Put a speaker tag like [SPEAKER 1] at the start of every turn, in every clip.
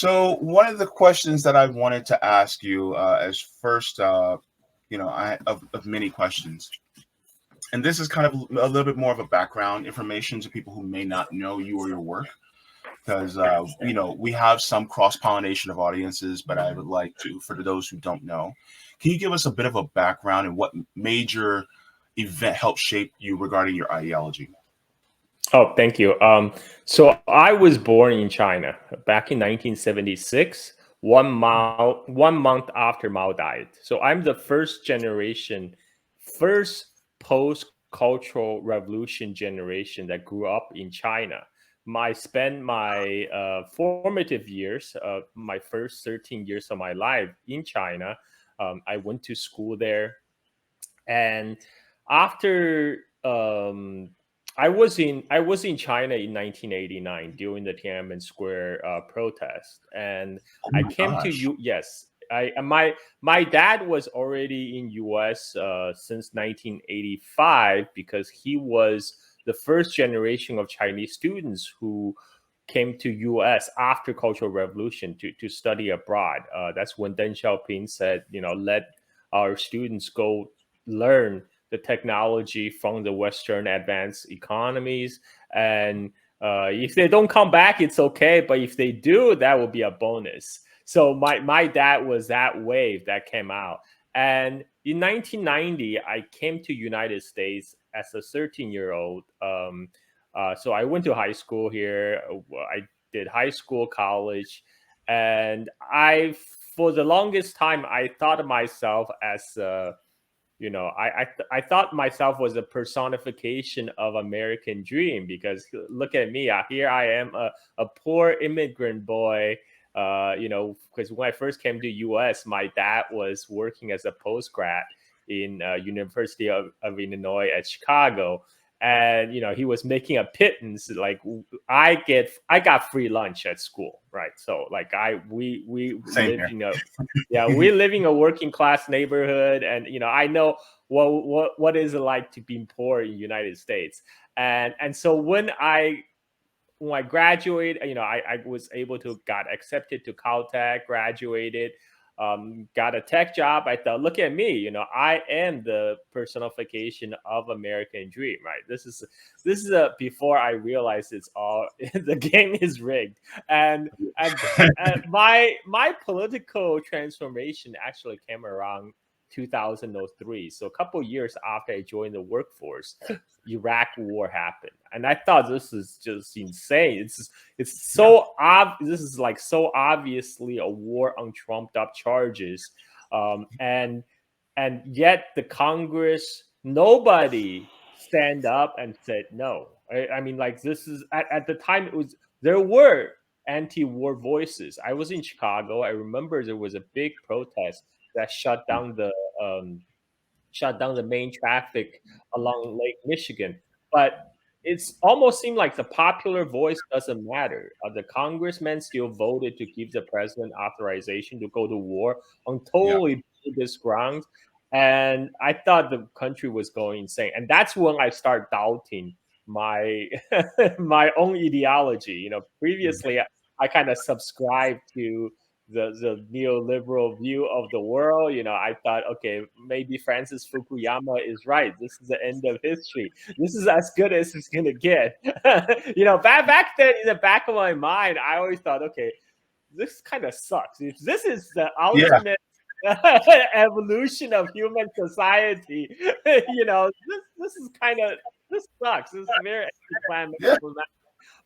[SPEAKER 1] So one of the questions that I wanted to ask you as first, of many questions, and this is kind of a little bit more of a background information to people who may not know you or your work, because we have some cross pollination of audiences, but I would like to, for those who don't know, can you give us a bit of a background and what major event helped shape you regarding your ideology?
[SPEAKER 2] Oh, thank you. So I was born in China back in 1976, 1 month after Mao died. So I'm the first generation, first post-cultural revolution generation that grew up in China. I spent my formative years, my first 13 years of my life in China. I went to school there, and after I was in China in 1989 during the Tiananmen Square protest, and
[SPEAKER 1] Oh
[SPEAKER 2] I
[SPEAKER 1] my
[SPEAKER 2] came to
[SPEAKER 1] gosh.
[SPEAKER 2] you. Yes, my dad was already in U.S. Since 1985 because he was the first generation of Chinese students who came to U.S. after Cultural Revolution to study abroad. That's when Deng Xiaoping said, let our students go learn the technology from the Western advanced economies. And if they don't come back, it's okay. But if they do, that will be a bonus. So my dad was that wave that came out. And in 1990, I came to United States as a 13-year-old. So I went to high school here. I did high school, college, and for the longest time, I thought of myself as I thought myself was a personification of American dream because look at me, here I am, a poor immigrant boy. Because when I first came to U.S., my dad was working as a postgrad in University of Illinois at Chicago, and he was making a pittance. Like I got free lunch at school, right? So like we
[SPEAKER 1] Same
[SPEAKER 2] live
[SPEAKER 1] here.
[SPEAKER 2] yeah, we live in a working class neighborhood, and I know what is it like to be poor in the United States. And so when I graduated, I was able to got accepted to Caltech, graduated, got a tech job. I thought, look at me, I am the personification of American dream, right? This is before I realized it's all the game is rigged, and and my political transformation actually came around 2003. So a couple years after I joined the workforce, Iraq war happened, and I thought this is just insane. It's
[SPEAKER 1] Yeah.
[SPEAKER 2] this is like so obviously a war on trumped up charges, and yet the Congress, nobody stand up and said no. I mean, like this is at the time there were anti-war voices. I was in Chicago. I remember there was a big protest that um, shut down the main traffic along Lake Michigan. But it's almost seemed like the popular voice doesn't matter. The congressmen still voted to give the president authorization to go to war on
[SPEAKER 1] Yeah.
[SPEAKER 2] totally bogus grounds. And I thought the country was going insane. And that's when I start doubting my my own ideology. Previously I kind of subscribed to the neoliberal view of the world. I thought, okay, maybe Francis Fukuyama is right. This is the end of history. This is as good as it's gonna get. Back then in the back of my mind, I always thought, okay, this kind of sucks. If this is the
[SPEAKER 1] Yeah.
[SPEAKER 2] ultimate evolution of human society, this is kind of this sucks. This is very
[SPEAKER 1] Yeah.
[SPEAKER 2] anticlimactic.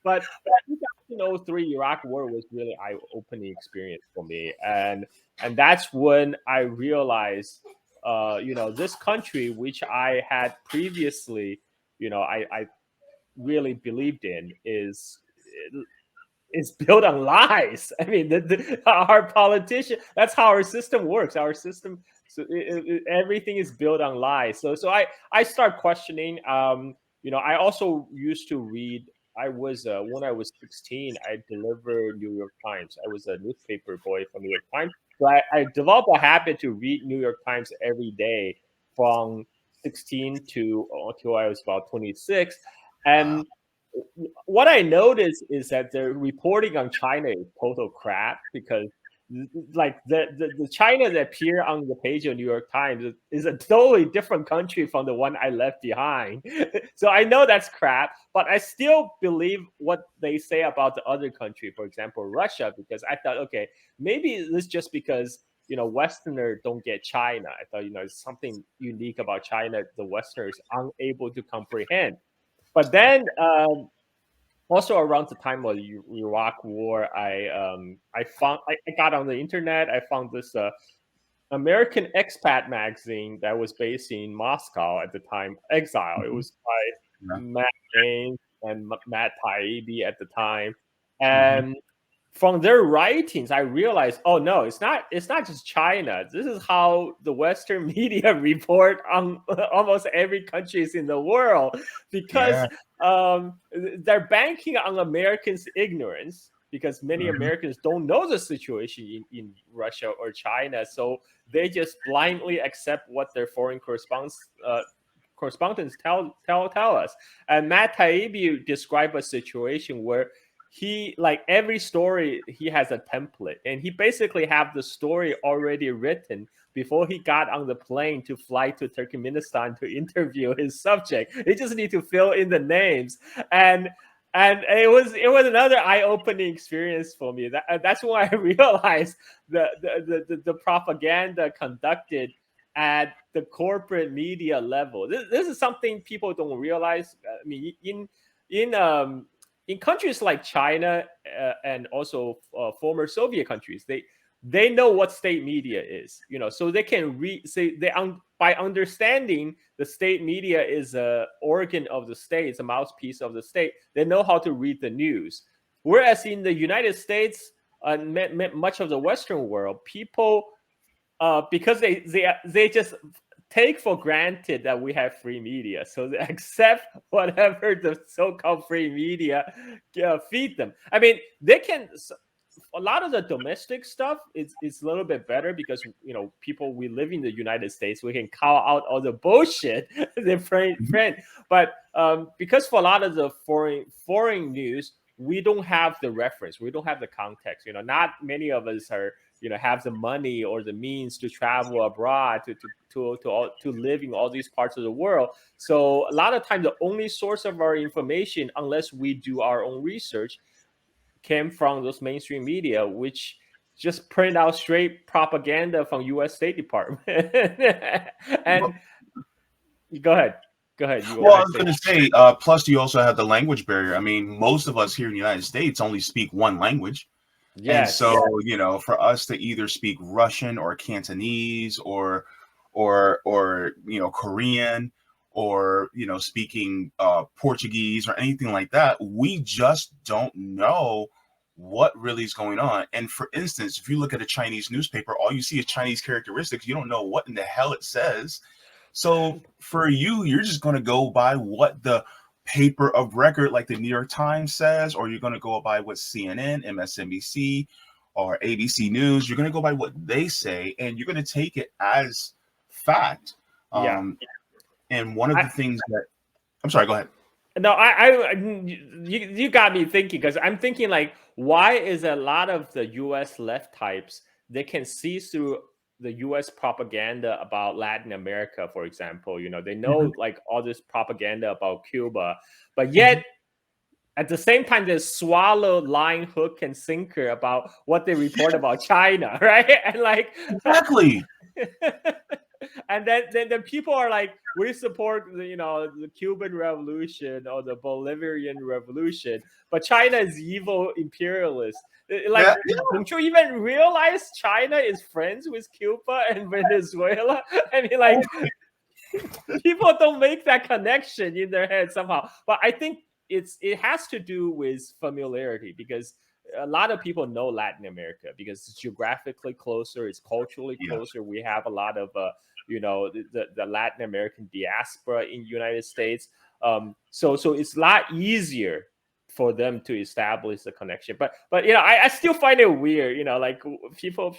[SPEAKER 2] But 2003 Iraq War was really eye-opening experience for me, and that's when I realized, this country which I had previously, I really believed in is built on lies. I mean, our politician. That's how our system works. Our system, so everything is built on lies. So I start questioning. I also used to read. I was when I was 16, I delivered New York Times. I was a newspaper boy for New York Times. So I developed a habit to read New York Times every day from 16 to until I was about 26,
[SPEAKER 1] Wow.
[SPEAKER 2] and what I noticed is that the reporting on China is total crap because like the China that appear on the page of New York Times is a totally different country from the one I left behind. So I know that's crap, but I still believe what they say about the other country, for example, Russia, because I thought, okay, maybe this just because Westerner don't get China. I thought it's something unique about China the Westerners unable to comprehend. But then also around the time of the Iraq War, I got on the internet. I found this American expat magazine that was based in Moscow at the time, Exile. It
[SPEAKER 1] Mhm.
[SPEAKER 2] was by
[SPEAKER 1] Yeah.
[SPEAKER 2] Matt Ames and Matt Taibbi at the time,
[SPEAKER 1] Mhm.
[SPEAKER 2] and from their writings, I realized, oh no, it's not just China. This is how the Western media report on almost every countries in the world because
[SPEAKER 1] Yeah.
[SPEAKER 2] they're banking on Americans' ignorance because many
[SPEAKER 1] Mhm.
[SPEAKER 2] Americans don't know the situation in Russia or China, so they just blindly accept what their foreign correspondents tell us. And Matt Taibbi described a situation where he like every story he has a template and he basically have the story already written before he got on the plane to fly to Turkmenistan to interview his subject. He just need to fill in the names, and it was another eye-opening experience for me. That's when I realized the propaganda conducted at the corporate media level. This is something people don't realize. I mean, in countries like China and also former Soviet countries, they know what state media is, so they can say by understanding the state media is a organ of the state, it's a mouthpiece of the state. They know how to read the news. Whereas in the United States and much of the Western world, people because they just take for granted that we have free media, so they accept whatever the so-called free media feed them. I mean, they can. A lot of the domestic stuff is a little bit better because people we live in the United States, we can call out all the bullshit they
[SPEAKER 1] Mhm.
[SPEAKER 2] print. But because for a lot of the foreign news, we don't have the reference, we don't have the context. Not many of us are have the money or the means to travel abroad to live in all these parts of the world. So a lot of times the only source of our information, unless we do our own research, came from those mainstream media, which just print out straight propaganda from U.S. State Department. And go ahead, You
[SPEAKER 1] Well,
[SPEAKER 2] want
[SPEAKER 1] I
[SPEAKER 2] to
[SPEAKER 1] was
[SPEAKER 2] say?
[SPEAKER 1] going to say, plus you also have the language barrier. I mean, most of us here in the United States only speak one language. And
[SPEAKER 2] Yes,
[SPEAKER 1] so, for us to either speak Russian or Cantonese or Korean or speaking Portuguese or anything like that, we just don't know what really is going on. And for instance, if you look at a Chinese newspaper, all you see is Chinese characteristics. You don't know what in the hell it says. So for you, you're just going to go by what the paper of record like the New York Times says, or you're going to go by what CNN, MSNBC, or ABC News. You're going to go by what they say, and you're going to take it as fact.
[SPEAKER 2] yeah.
[SPEAKER 1] And one of
[SPEAKER 2] I,
[SPEAKER 1] the things that I'm sorry, go ahead.
[SPEAKER 2] no, you got me thinking because I'm thinking like, why is a lot of the U.S. left types they can see through the U.S. propaganda about Latin America, for example. They
[SPEAKER 1] Mhm,
[SPEAKER 2] know like all this propaganda about Cuba, but
[SPEAKER 1] mhm.
[SPEAKER 2] yet at the same time they swallow line, hook, and sinker about what they report about China, right? And like
[SPEAKER 1] Exactly.
[SPEAKER 2] and then people are like, we support the Cuban Revolution or the Bolivarian Revolution, but China is evil imperialist. Like,
[SPEAKER 1] Yeah,
[SPEAKER 2] don't you even realize China is friends with Cuba and Venezuela? I mean,
[SPEAKER 1] yeah.
[SPEAKER 2] like, people don't make that connection in their head somehow. But I think it has to do with familiarity because a lot of people know Latin America because it's geographically closer, it's culturally
[SPEAKER 1] Yeah.
[SPEAKER 2] closer. We have a lot of the Latin American diaspora in United States. So it's a lot easier for them to establish a connection. But I still find it weird. Like people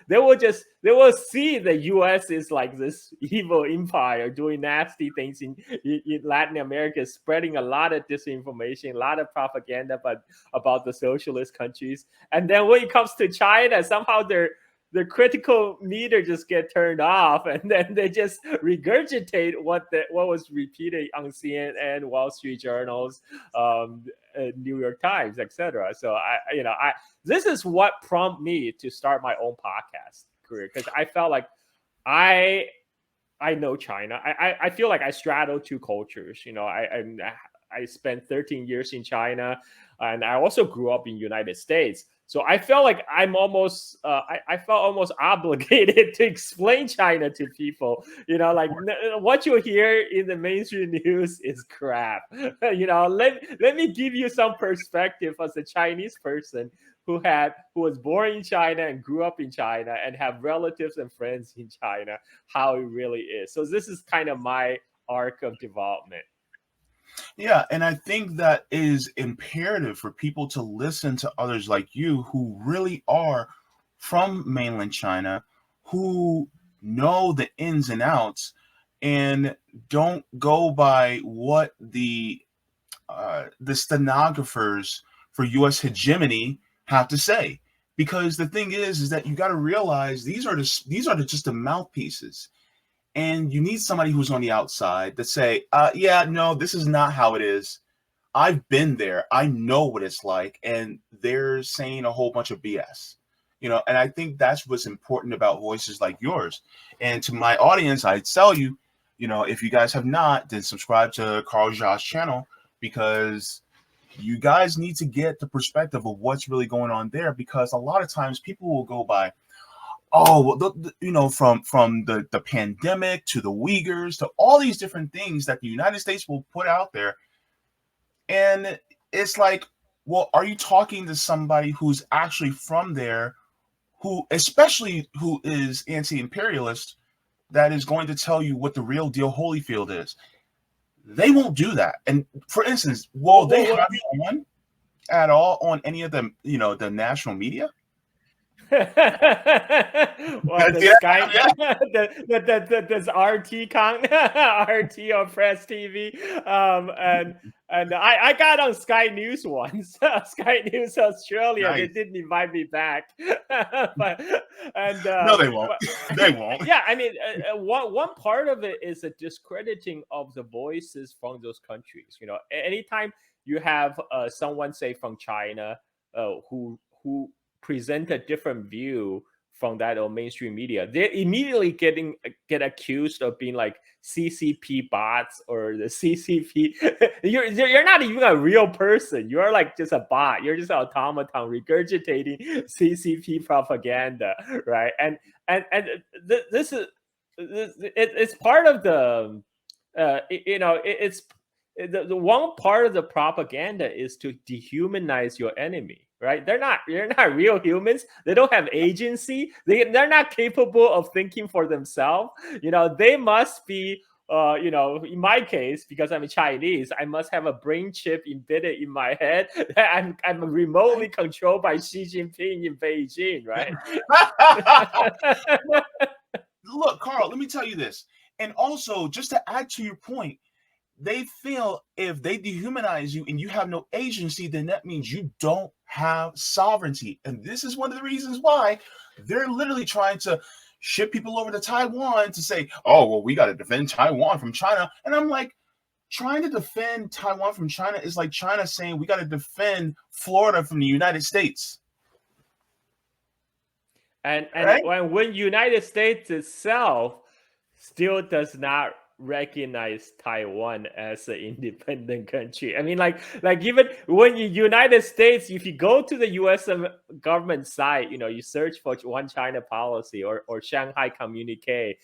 [SPEAKER 2] they will see the U.S. is like this evil empire doing nasty things in Latin America, spreading a lot of disinformation, a lot of propaganda, about the socialist countries. And then when it comes to China, somehow the critical meter just get turned off, and then they just regurgitate what was repeated on CNN, Wall Street journals, New York Times, etc. So this is what prompted me to start my own podcast career, because I felt like I know China. I feel like I straddle two cultures. I spent 13 years in China, and I also grew up in United States. So I felt like I'm almost, I felt almost obligated to explain China to people. Like what you hear in the mainstream news is crap. Let me give you some perspective as a Chinese person who was born in China and grew up in China and have relatives and friends in China, how it really is. So this is kind of my arc of development.
[SPEAKER 1] Yeah, and I think that is imperative for people to listen to others like you who really are from mainland China, who know the ins and outs, and don't go by what the stenographers for U.S. hegemony have to say. Because the thing is that you got to realize these are just the mouthpieces. And you need somebody who's on the outside to say, yeah, no, this is not how it is. I've been there. I know what it's like. And they're saying a whole bunch of BS. And I think that's what's important about voices like yours. And to my audience, I tell you, if you guys have not, then subscribe to Carl Zha's channel, because you guys need to get the perspective of what's really going on there. Because a lot of times people will go by, oh, well, from the pandemic to the Uyghurs to all these different things that the United States will put out there. And it's like, well, are you talking to somebody who's actually from there, especially who is anti-imperialist, that is going to tell you what the real deal Holyfield is? They won't do that. And for instance, will they have you on at all on any of the, the national media?
[SPEAKER 2] Well, the Sky, does RT count? RT or Press TV? And I got on Sky News once. Sky News Australia. Nice. They didn't invite me back.
[SPEAKER 1] No, they won't. They won't.
[SPEAKER 2] Yeah, I mean, one part of it is a discrediting of the voices from those countries. Anytime you have someone, say, from China, who present a different view from that on mainstream media, they immediately get accused of being like CCP bots or the CCP. You're not even a real person. You're like just a bot. You're just an automaton regurgitating CCP propaganda, right? And this is it's part of the it's the one part of the propaganda is to dehumanize your enemy, right? They're not real humans. They don't have agency. They're not capable of thinking for themselves. They must be in my case, because I'm a Chinese, I must have a brain chip embedded in my head. I'm remotely controlled by Xi Jinping in Beijing, right?
[SPEAKER 1] Look, Carl, let me tell you this. And also, just to add to your point, they feel if they dehumanize you and you have no agency, then that means you don't have sovereignty. And this is one of the reasons why they're literally trying to ship people over to Taiwan to say, oh, well, we got to defend Taiwan from China. And I'm like, trying to defend Taiwan from China is like China saying we got to defend Florida from the United States.
[SPEAKER 2] And right? when United States itself still does not recognize Taiwan as an independent country. I mean, like even when the United States, if you go to the U.S. government site, you search for One China policy or Shanghai Communique,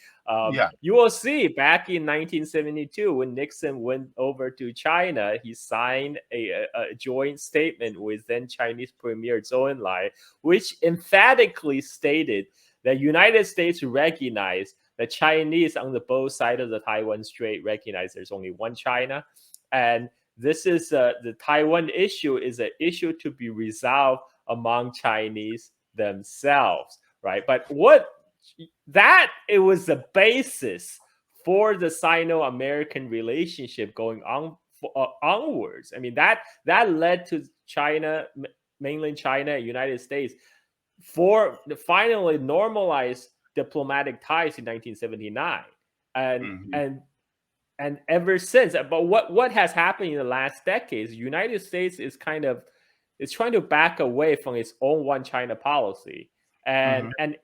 [SPEAKER 2] you will see back in 1972 when Nixon went over to China, he signed a joint statement with then Chinese Premier Zhou Enlai, which emphatically stated that United States recognized the Chinese on the both sides of the Taiwan Strait recognize there's only one China, and this is the Taiwan issue is an issue to be resolved among Chinese themselves, right? But it was the basis for the Sino-American relationship going on onwards. I mean, that led to China, mainland China, United States, for finally normalize diplomatic ties in 1979, and
[SPEAKER 1] Mm-hmm.
[SPEAKER 2] and ever since. But what has happened in the last decades? The United States is trying to back away from its own one China policy, and
[SPEAKER 1] Mm-hmm.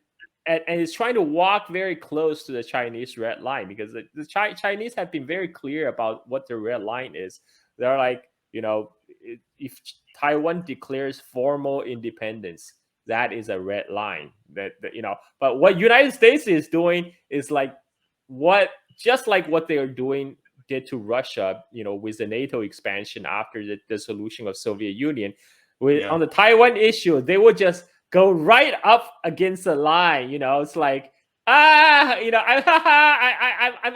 [SPEAKER 2] and it's trying to walk very close to the Chinese red line, because the Chinese have been very clear about what the red line is. They're like, if Taiwan declares formal independence, that is a red line. But what United States is doing is like just like what they are doing did to Russia, with the NATO expansion after the dissolution of Soviet Union.
[SPEAKER 1] Yeah.
[SPEAKER 2] On the Taiwan issue, they would just go right up against the line. It's like, I'm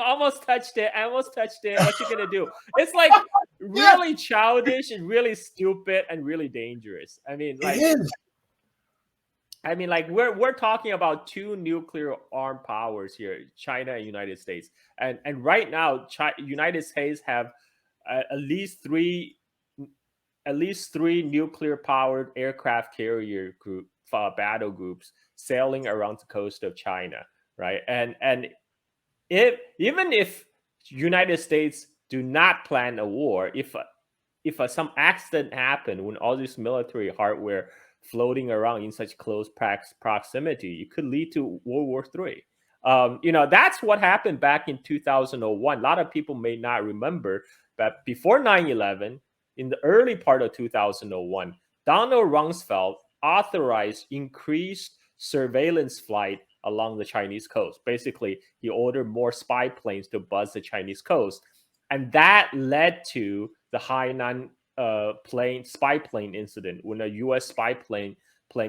[SPEAKER 2] almost touched it. I almost touched it. What you gonna do? It's like
[SPEAKER 1] Yeah,
[SPEAKER 2] really childish and really stupid and really dangerous.
[SPEAKER 1] it is.
[SPEAKER 2] Like we're talking about two nuclear armed powers here, China and United States, and right now, United States have at least three nuclear powered aircraft carrier battle groups sailing around the coast of China, right? And even if United States do not plan a war, if some accident happened when all this military hardware floating around in such close proximity, it could lead to World War III. That's what happened back in 2001. A lot of people may not remember, but before 9/11, in the early part of 2001, Donald Rumsfeld authorized increased surveillance flight along the Chinese coast. Basically, he ordered more spy planes to buzz the Chinese coast, and that led to the Hainan spy plane incident, when a U.S. spy plane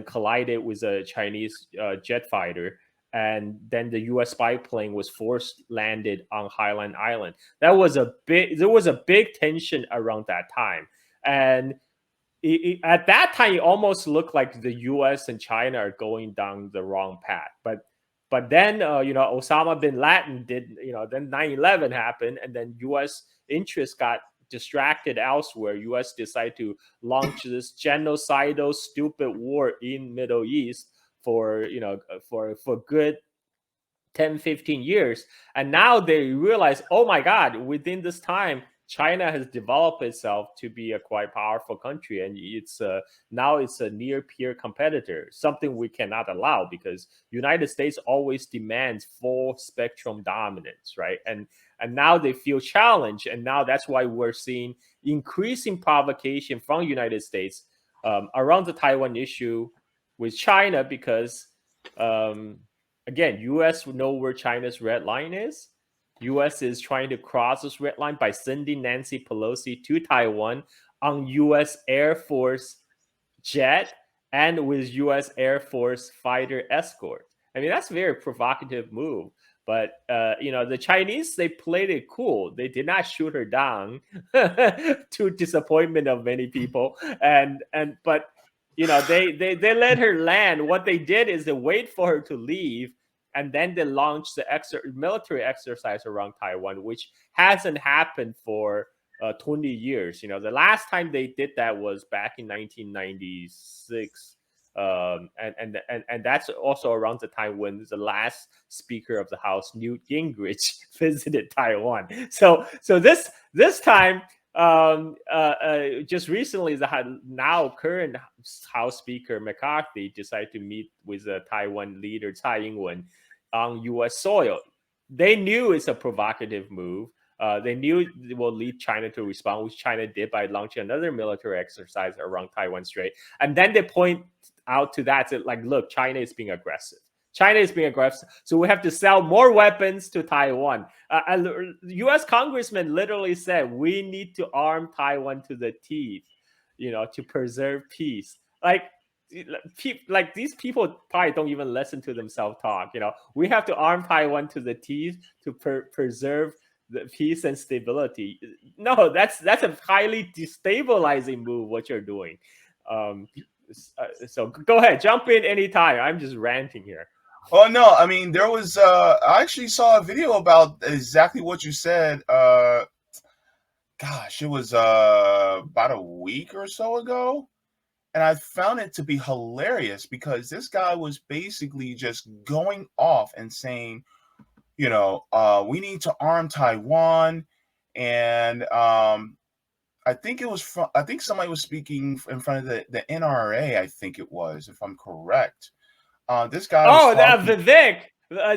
[SPEAKER 2] collided with a Chinese jet fighter, and then the U.S. spy plane was forced landed on Hainan Island. There was a big tension around that time, and at that time, it almost looked like the U.S. and China are going down the wrong path. But then, Osama bin Laden did, then 9/11 happened, and then U.S. interests got distracted elsewhere. U.S. decided to launch this genocidal, stupid war in Middle East for, for good 10-15 years, and now they realize, oh my god, within this time China has developed itself to be a quite powerful country, and now it's a near peer competitor, something we cannot allow, because United States always demands full spectrum dominance, right? And now they feel challenged, and now that's why we're seeing increasing provocation from United States around the Taiwan issue with China, because again, U.S. know where China's red line is. U.S. is trying to cross this red line by sending Nancy Pelosi to Taiwan on U.S. Air Force jet and with U.S. Air Force fighter escort. I mean, that's a very provocative move. But the Chinese, they played it cool. They did not shoot her down, to disappointment of many people. But they let her land. What they did is they wait for her to leave, and then they launched the military exercise around Taiwan, which hasn't happened for 20 years. The last time they did that was back in 1996. And that's also around the time when the last Speaker of the House, Newt Gingrich, visited Taiwan. So this time, just recently, the now current House Speaker McCarthy decided to meet with the Taiwan leader Tsai Ing-wen on U.S. soil. They knew it's a provocative move. They knew it will lead China to respond, which China did by launching another military exercise around Taiwan Strait. And then they point out to that, like, look, China is being aggressive. China is being aggressive, so we have to sell more weapons to Taiwan. U.S. congressman literally said, we need to arm Taiwan to the teeth, to preserve peace. Like these people probably don't even listen to themselves talk. We have to arm Taiwan to the teeth to preserve the peace and stability. No, that's a highly destabilizing move. What you're doing. So go ahead, jump in anytime. I'm just ranting here.
[SPEAKER 1] Oh no, I mean there was I actually saw a video about exactly what you said. Gosh, it was about a week or so ago. And I found it to be hilarious because this guy was basically just going off and saying, we need to arm Taiwan. And I think I think somebody was speaking in front of the NRA, I think it was, if I'm correct. This guy was talking.
[SPEAKER 2] Vivek,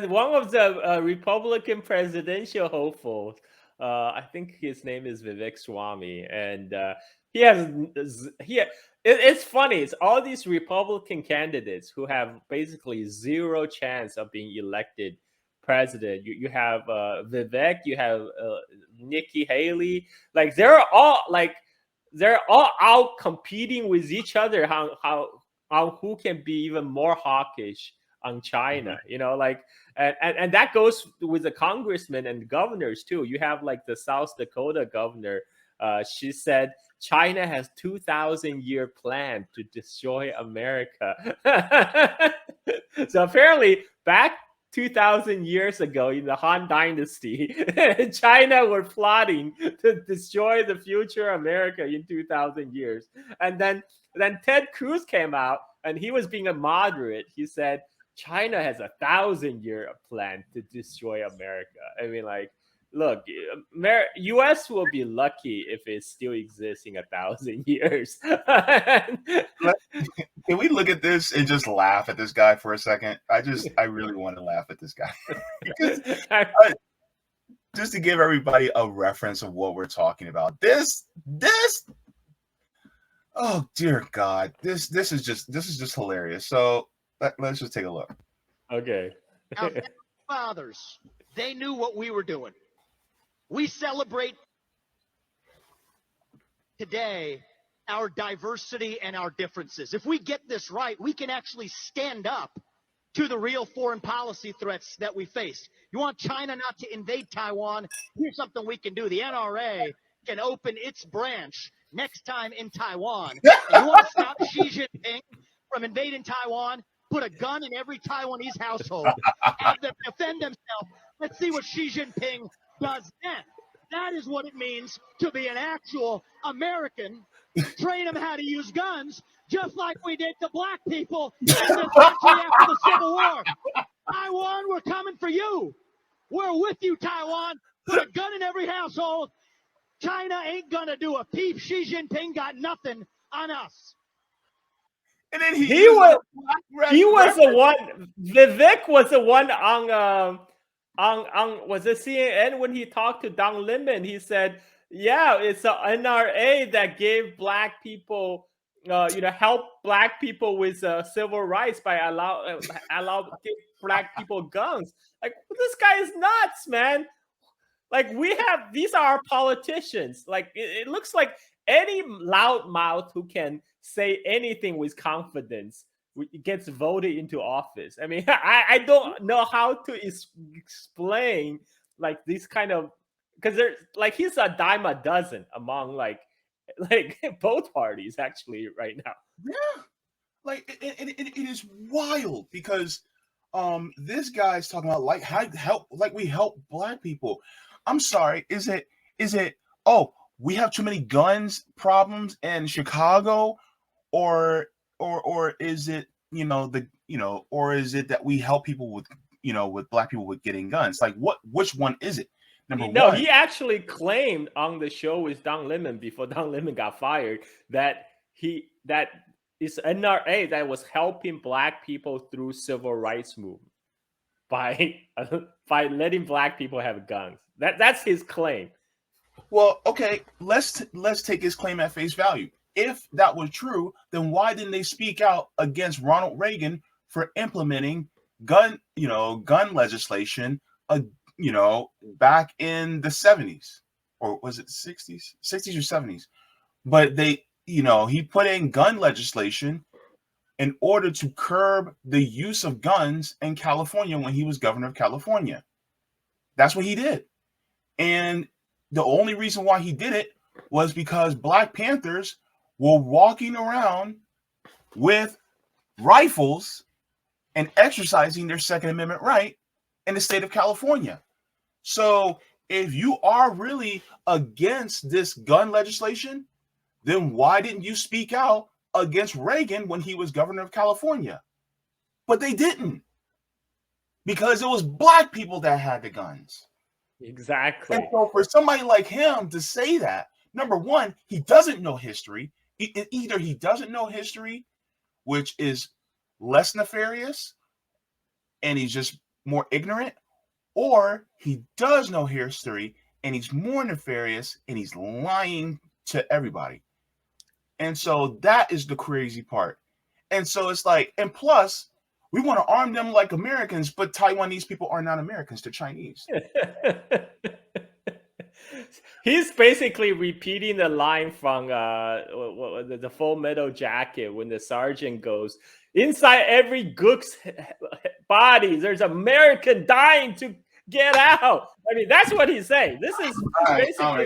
[SPEAKER 2] one of the Republican presidential hopefuls. I think his name is Vivek Swamy, and he has it's funny. It's all these Republican candidates who have basically zero chance of being elected president. You have Vivek, you have Nikki Haley. Like they're all out competing with each other. How who can be even more hawkish on China, and that goes with the congressmen and governors too. You have like the South Dakota governor. She said China has 2,000-year plan to destroy America. So apparently back 2,000 years ago in the Han Dynasty, China were plotting to destroy the future America in 2,000 years. And then Ted Cruz came out and he was being a moderate. He said, China has 1,000-year plan to destroy America. I mean, like, look, U.S. will be lucky if it still exists in 1,000 years.
[SPEAKER 1] Can we look at this and just laugh at this guy for a second? I really want to laugh at this guy. Because just to give everybody a reference of what we're talking about. This oh dear God. This is just hilarious. So let's just take a look.
[SPEAKER 2] Okay.
[SPEAKER 3] Our fathers, they knew what we were doing. We celebrate today our diversity and our differences. If we get this right, we can actually stand up to the real foreign policy threats that we face. You want China not to invade Taiwan? Here's something we can do. The NRA can open its branch next time in Taiwan. And you want to stop Xi Jinping from invading Taiwan? Put a gun in every Taiwanese household. Have them defend themselves. Let's see what Xi Jinping does then. That is what it means to be an actual American. Train them how to use guns, just like we did to black people in this country after the Civil War. Taiwan, we're coming for you. We're with you, Taiwan. Put a gun in every household. China ain't gonna do a peep. Xi Jinping got nothing on us.
[SPEAKER 1] And then
[SPEAKER 2] he was the one. Vivek was the one on was it CNN when he talked to Don Lemon? He said, "Yeah, it's the NRA that gave black people, help black people with civil rights by allow give black people guns." Like, this guy is nuts, man. Like, these are our politicians. Like, it looks like any loudmouth who can say anything with confidence gets voted into office. I mean, I don't know how to explain like this kind of, because there's like he's a dime a dozen among like both parties actually right now.
[SPEAKER 1] Yeah, like it is wild because this guy's talking about like how we help black people. I'm sorry, is it we have too many guns problems in Chicago, or is it or is it that we help people with with black people with getting guns? Like which one is it? Number one,
[SPEAKER 2] he actually claimed on the show with Don Lemon before Don Lemon got fired that it's NRA that was helping black people through civil rights movement by letting black people have guns. That's his claim.
[SPEAKER 1] Well, okay, let's take his claim at face value. If that was true, then why didn't they speak out against Ronald Reagan for implementing gun legislation, back in the 70s, or was it 60s or 70s? But he put in gun legislation in order to curb the use of guns in California when he was governor of California. That's what he did. And the only reason why he did it was because Black Panthers were walking around with rifles and exercising their Second Amendment right in the state of California. So if you are really against this gun legislation, then why didn't you speak out against Reagan when he was governor of California? But they didn't, because it was Black people that had the guns.
[SPEAKER 2] Exactly.
[SPEAKER 1] And so for somebody like him to say that, number one, he doesn't know history. Either he doesn't know history, which is less nefarious, and he's just more ignorant, or he does know history and he's more nefarious and he's lying to everybody. And so that is the crazy part. And so it's like, and plus, we want to arm them like Americans, but Taiwanese people are not Americans, they're Chinese.
[SPEAKER 2] He's basically repeating the line from the Full Metal Jacket when the sergeant goes, inside every gook's body, there's American dying to get out. I mean, that's what he's saying. This is basically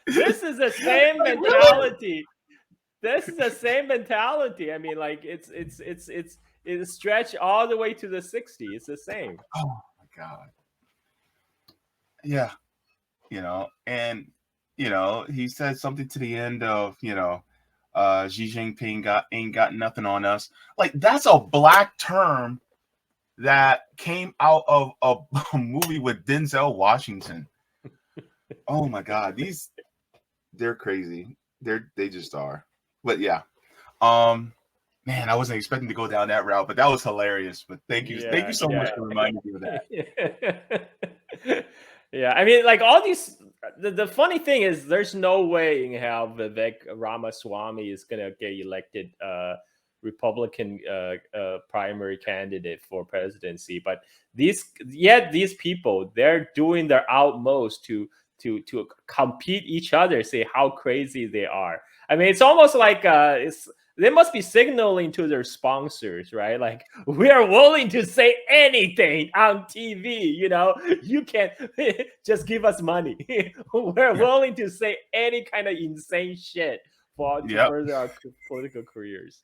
[SPEAKER 2] this is the same mentality. This is the same mentality. I mean, like it's stretched all the way to the 60s. It's the same.
[SPEAKER 1] Oh my God. Yeah. And he said something to the end of, Xi Jinping ain't got nothing on us. Like, that's a Black term that came out of a movie with Denzel Washington. Oh my God, they're crazy. They just are. But yeah, man, I wasn't expecting to go down that route, but that was hilarious. But thank you so much for reminding me of that.
[SPEAKER 2] Yeah, I mean, like all these. The funny thing is, there's no way in hell Vivek Ramaswamy is gonna get elected Republican primary candidate for presidency. But these people, they're doing their utmost to compete each other, say how crazy they are. I mean, it's almost like they must be signaling to their sponsors, right? Like, we are willing to say anything on TV. You can just give us money. We're willing to say any kind of insane shit to further our political careers.